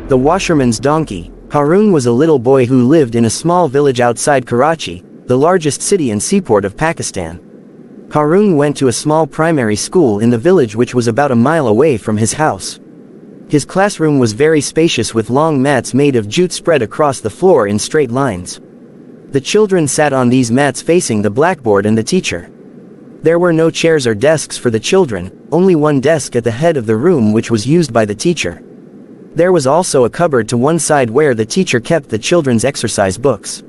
The Washerman's Donkey. Harun was a little boy who lived in a small village outside Karachi, the largest city and seaport of Pakistan. Harun went to a small primary school in the village which was about a mile away from his house. His classroom was very spacious with long mats made of jute spread across the floor in straight lines. The children sat on these mats facing the blackboard and the teacher. There were no chairs or desks for the children, only one desk at the head of the room which was used by the teacher. There was also a cupboard to one side where the teacher kept the children's exercise books.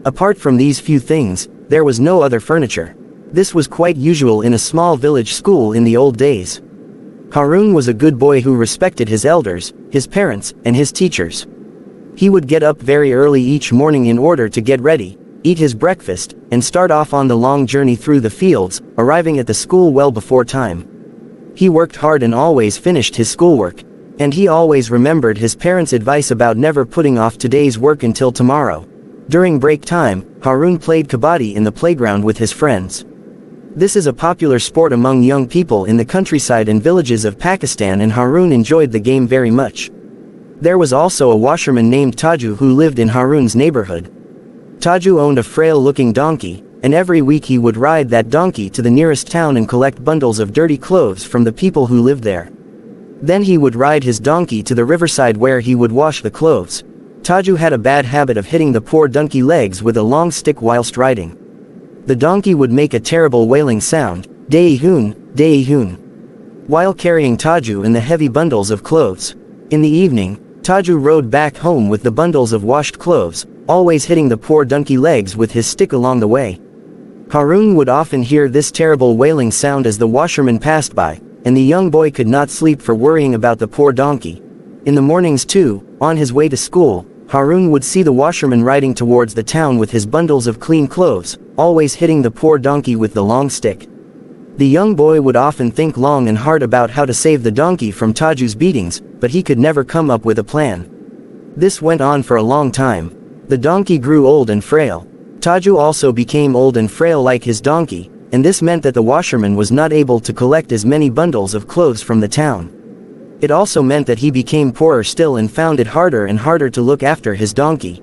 Apart from these few things, there was no other furniture. This was quite usual in a small village school in the old days. Harun was a good boy who respected his elders, his parents, and his teachers. He would get up very early each morning in order to get ready, eat his breakfast, and start off on the long journey through the fields, arriving at the school well before time. He worked hard and always finished his schoolwork. And he always remembered his parents' advice about never putting off today's work until tomorrow. During break time, Harun played kabaddi in the playground with his friends. This is a popular sport among young people in the countryside and villages of Pakistan, and Harun enjoyed the game very much. There was also a washerman named Taju who lived in Harun's neighborhood. Taju owned a frail-looking donkey, and every week he would ride that donkey to the nearest town and collect bundles of dirty clothes from the people who lived there. Then he would ride his donkey to the riverside where he would wash the clothes. Taju had a bad habit of hitting the poor donkey legs with a long stick whilst riding. The donkey would make a terrible wailing sound, "Dei-hoon, Dei-hoon," while carrying Taju and the heavy bundles of clothes. In the evening, Taju rode back home with the bundles of washed clothes, always hitting the poor donkey legs with his stick along the way. Harun would often hear this terrible wailing sound as the washerman passed by, and the young boy could not sleep for worrying about the poor donkey. In the mornings too, on his way to school, Harun would see the washerman riding towards the town with his bundles of clean clothes, always hitting the poor donkey with the long stick. The young boy would often think long and hard about how to save the donkey from Taju's beatings, but he could never come up with a plan. This went on for a long time. The donkey grew old and frail. Taju also became old and frail like his donkey, and this meant that the washerman was not able to collect as many bundles of clothes from the town. It also meant that he became poorer still and found it harder and harder to look after his donkey.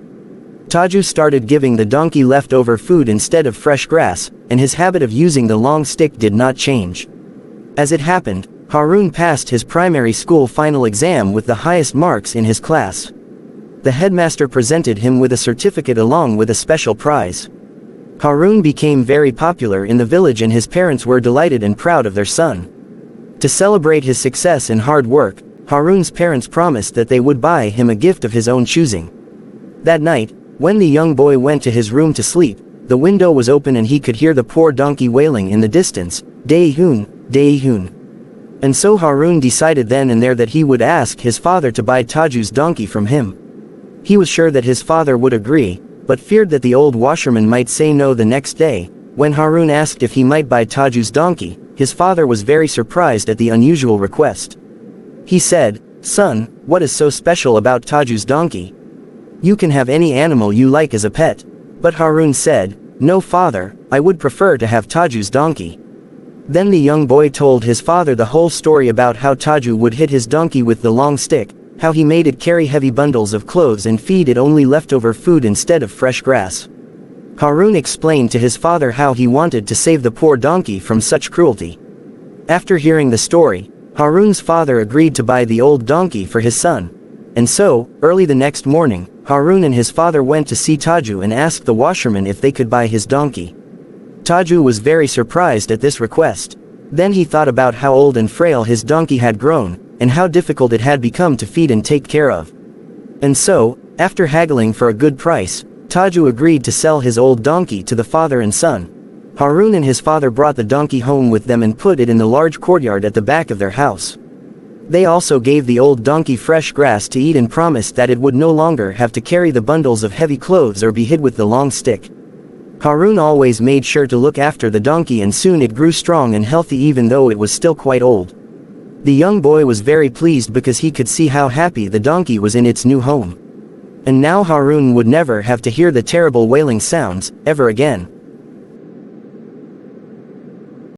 Taju started giving the donkey leftover food instead of fresh grass, and his habit of using the long stick did not change. As it happened, Harun passed his primary school final exam with the highest marks in his class. The headmaster presented him with a certificate along with a special prize. Harun became very popular in the village and his parents were delighted and proud of their son. To celebrate his success and hard work, Harun's parents promised that they would buy him a gift of his own choosing. That night, when the young boy went to his room to sleep, the window was open and he could hear the poor donkey wailing in the distance, "Dei-hoon, Dei-hoon." And so Harun decided then and there that he would ask his father to buy Taju's donkey from him. He was sure that his father would agree, but feared that the old washerman might say no the next day. When Harun asked if he might buy Taju's donkey, his father was very surprised at the unusual request. He said, "Son, what is so special about Taju's donkey? You can have any animal you like as a pet." But Harun said, "No father, I would prefer to have Taju's donkey." Then the young boy told his father the whole story about how Taju would hit his donkey with the long stick, how he made it carry heavy bundles of clothes and feed it only leftover food instead of fresh grass. Harun explained to his father how he wanted to save the poor donkey from such cruelty. After hearing the story, Harun's father agreed to buy the old donkey for his son. And so, early the next morning, Harun and his father went to see Taju and asked the washerman if they could buy his donkey. Taju was very surprised at this request. Then he thought about how old and frail his donkey had grown, and how difficult it had become to feed and take care of. And so, after haggling for a good price, Taju agreed to sell his old donkey to the father and son. Harun and his father brought the donkey home with them and put it in the large courtyard at the back of their house. They also gave the old donkey fresh grass to eat and promised that it would no longer have to carry the bundles of heavy clothes or be hit with the long stick. Harun always made sure to look after the donkey and soon it grew strong and healthy even though it was still quite old. The young boy was very pleased because he could see how happy the donkey was in its new home. And now Harun would never have to hear the terrible wailing sounds, ever again.